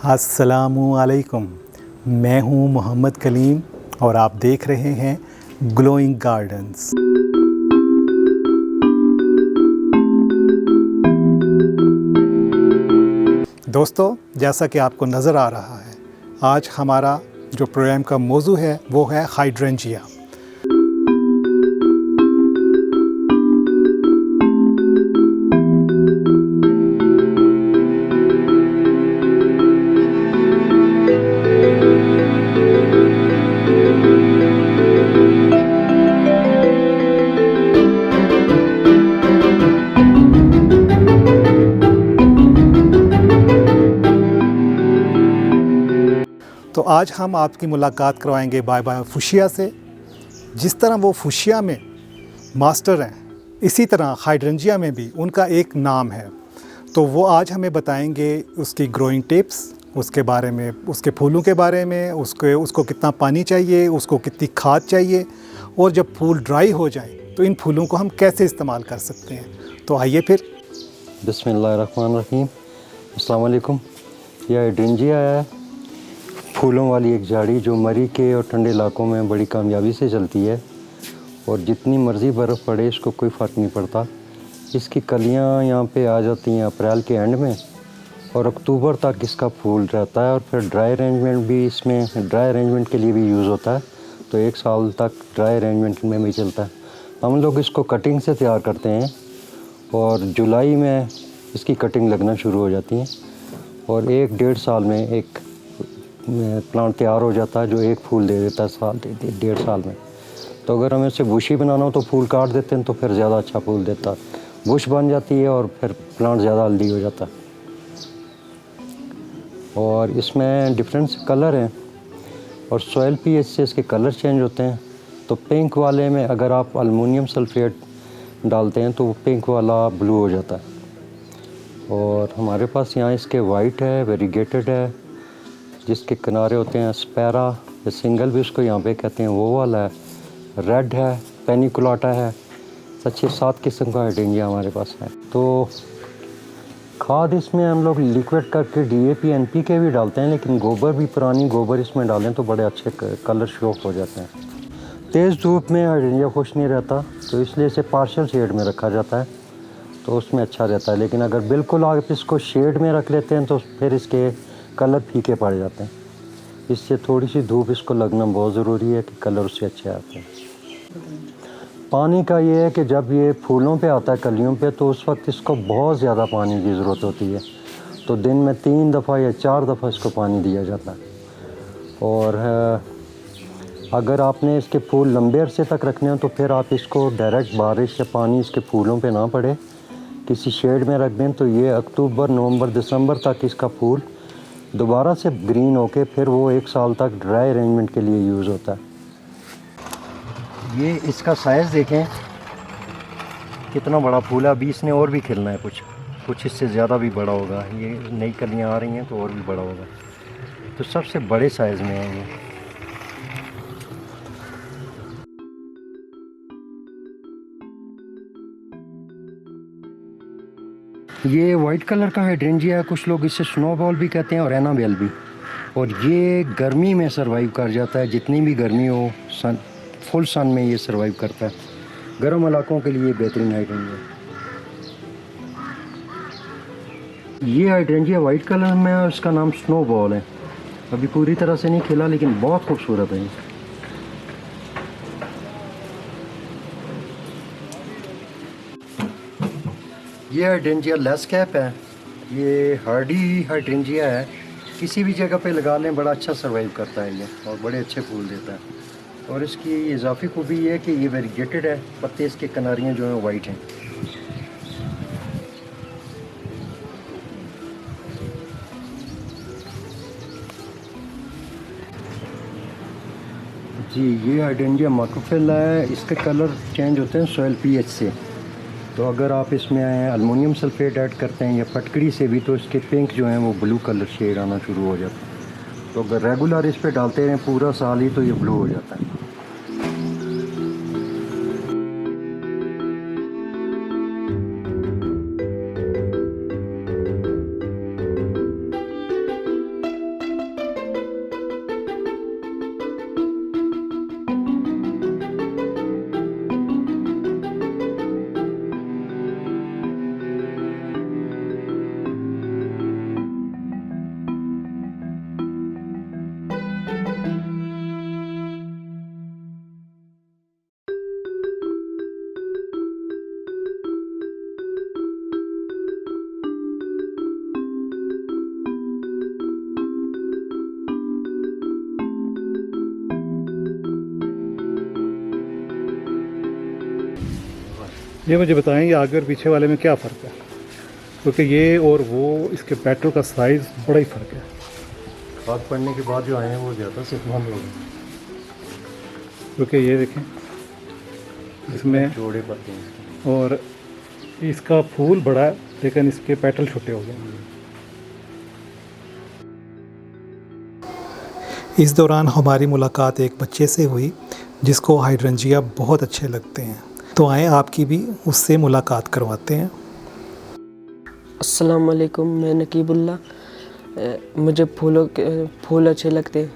अस्सलामु अलैकुम। मैं हूं मोहम्मद कलीम और आप देख रहे हैं ग्लोइंग गार्डन्स। दोस्तों, जैसा कि आपको नज़र आ रहा है, आज हमारा जो प्रोग्राम का मौजू है वो है हाइड्रेंजिया। तो आज हम आपकी मुलाकात करवाएंगे बाबा फुशिया से। जिस तरह वो फुशिया में मास्टर हैं, इसी तरह हाइड्रेंजिया में भी उनका एक नाम है। तो वो आज हमें बताएंगे उसकी ग्रोइंग टिप्स, उसके बारे में, उसके फूलों के बारे में, उसको कितना पानी चाहिए, उसको कितनी खाद चाहिए, और जब फूल ड्राई हो जाए तो इन फूलों को हम कैसे इस्तेमाल कर सकते हैं। तो आइए फिर। बिस्मिल्लाहिर्रहमानिर्रहीम। अस्सलाम वालेकुम। यह हाइड्रेंजिया है, फूलों वाली एक झाड़ी जो मरी के और ठंडे इलाकों में बड़ी कामयाबी से चलती है और जितनी मर्ज़ी बर्फ़ पड़े इसको कोई फ़र्क नहीं पड़ता। इसकी कलियां यहाँ पे आ जाती हैं अप्रैल के एंड में और अक्टूबर तक इसका फूल रहता है। और फिर ड्राई अरेंजमेंट भी इसमें ड्राई अरेंजमेंट के लिए भी यूज़ होता है, तो 1 साल तक ड्राई अरेंजमेंट में भी चलता है। हम लोग इसको कटिंग से तैयार करते हैं और जुलाई में इसकी कटिंग लगना शुरू हो जाती है और 1-1.5 साल में एक प्लांट तैयार हो जाता है जो एक फूल दे देता है 1.5 साल में। तो अगर हमें इसे बुशी बनाना हो तो फूल काट देते हैं तो फिर ज़्यादा अच्छा फूल देता है, बुश बन जाती है और फिर प्लांट ज़्यादा हेल्दी हो जाता है। और इसमें डिफरेंस कलर हैं और सॉइल पीएच से इसके कलर चेंज होते हैं। तो पिंक वाले में अगर आप अल्मुनियम सल्फेट डालते हैं तो वो पिंक वाला ब्लू हो जाता है। और हमारे पास यहाँ इसके वाइट है, वेरीगेटेड है, जिसके किनारे होते हैं स्पैरा या सिंगल भी उसको यहाँ पे कहते हैं, वो वाला है, रेड है, पेनिकुलाटा है। 6-7 किस्म का हाइड्रेंजिया हमारे पास है। तो खाद इसमें हम लोग लिक्विड करके DAP NPK भी डालते हैं, लेकिन गोबर भी, पुरानी गोबर इसमें डालें तो बड़े अच्छे कलर शो हो जाते हैं। तेज़ धूप में हाइड्रेंजिया खुश नहीं रहता, तो इसलिए इसे पार्शियल शेड में रखा जाता है, तो उसमें अच्छा रहता है। लेकिन अगर बिल्कुल आप इसको शेड में रख लेते हैं तो फिर इसके कलर फीके पड़ जाते हैं। इससे थोड़ी सी धूप इसको लगना बहुत ज़रूरी है कि कलर उससे अच्छे आते हैं। पानी का ये है कि जब ये फूलों पे आता है, कलियों पे, तो उस वक्त इसको बहुत ज़्यादा पानी की ज़रूरत होती है। तो दिन में 3 दफ़ा या 4 दफ़ा इसको पानी दिया जाता है। और अगर आपने इसके फूल लंबे अरसे तक रखने हो तो फिर आप इसको डायरेक्ट बारिश या पानी इसके फूलों पे ना पड़े, किसी शेड में रख दें, तो ये अक्टूबर, नवंबर, दिसंबर तक इसका फूल दोबारा से ग्रीन होके फिर वो 1 साल तक ड्राई अरेंजमेंट के लिए यूज़ होता है। ये इसका साइज़ देखें कितना बड़ा फूल है। अभी इसने और भी खिलना है, कुछ इससे ज़्यादा भी बड़ा होगा। ये नई कलियां आ रही हैं तो और भी बड़ा होगा। तो सबसे बड़े साइज़ में है ये। ये वाइट कलर का हाइड्रेंजिया है, कुछ लोग इसे स्नोबॉल भी कहते हैं और एनाबेल भी। और ये गर्मी में सर्वाइव कर जाता है, जितनी भी गर्मी हो, फुल सन में ये सर्वाइव करता है। गर्म इलाकों के लिए बेहतरीन हाइड्रेंजिया। ये हाइड्रेंजिया वाइट कलर में है और इसका नाम स्नोबॉल है। अभी पूरी तरह से नहीं खिला लेकिन बहुत खूबसूरत है। ये हाइड्रेंजिया लेस कैप है, ये हार्डी हाइड्रेंजिया है, किसी भी जगह पे लगा लें बड़ा अच्छा सर्वाइव करता है ये और बड़े अच्छे फूल देता है। और इसकी इजाफी खूबी ये है कि ये वेरीगेटेड है, पत्ते इसके किनारियाँ जो हैं वाइट हैं। जी, ये हाइड्रेंजिया माक्रोफिला है, इसके कलर चेंज होते हैं सॉइल पीएच से। तो अगर आप इसमें अल्मुनियम सल्फेट ऐड करते हैं या फटकड़ी से भी, तो इसके पिंक जो हैं वो ब्लू कलर शेड आना शुरू हो जाता है। तो अगर रेगुलर इस पे डालते रहें पूरा साल ही तो ये ब्लू हो जाता है। ये मुझे बताएं, ये आगे और पीछे वाले में क्या फ़र्क है? क्योंकि ये और वो, इसके पेटल का साइज़ बड़ा ही फ़र्क है। खाद पड़ने के बाद जो आए हैं वो ज़्यादा सेहतमंद हो गए, क्योंकि ये देखें इसमें जोड़े पत्ते हैं इसके। और इसका फूल बड़ा है लेकिन इसके पेटल छोटे हो गए। इस दौरान हमारी मुलाकात एक बच्चे से हुई जिसको हाइड्रेंजिया बहुत अच्छे लगते हैं, तो आए आपकी भी उससे मुलाकात करवाते हैं। अस्सलाम वालेकुम, मैं नकीबुल्ला। मुझे फूल अच्छे लगते हैं।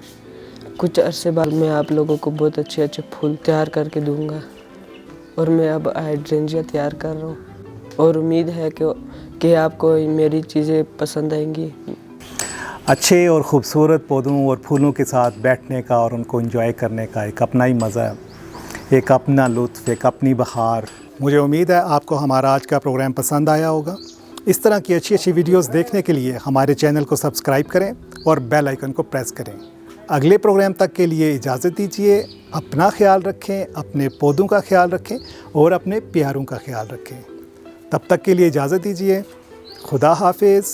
कुछ अरसे बाद मैं आप लोगों को बहुत अच्छे अच्छे फूल तैयार करके दूंगा और मैं अब हाइड्रेंजिया तैयार कर रहा हूँ और उम्मीद है कि आपको मेरी चीज़ें पसंद आएंगी। अच्छे और ख़ूबसूरत पौधों और फूलों के साथ बैठने का और उनको एंजॉय करने का एक अपना ही मज़ा है, एक अपना लुत्फ़, एक अपनी बहार। मुझे उम्मीद है आपको हमारा आज का प्रोग्राम पसंद आया होगा। इस तरह की अच्छी अच्छी वीडियोस देखने के लिए हमारे चैनल को सब्सक्राइब करें और बेल आइकन को प्रेस करें। अगले प्रोग्राम तक के लिए इजाज़त दीजिए। अपना ख्याल रखें, अपने पौधों का ख्याल रखें और अपने प्यारों का ख्याल रखें। तब तक के लिए इजाज़त दीजिए। खुदा हाफिज़।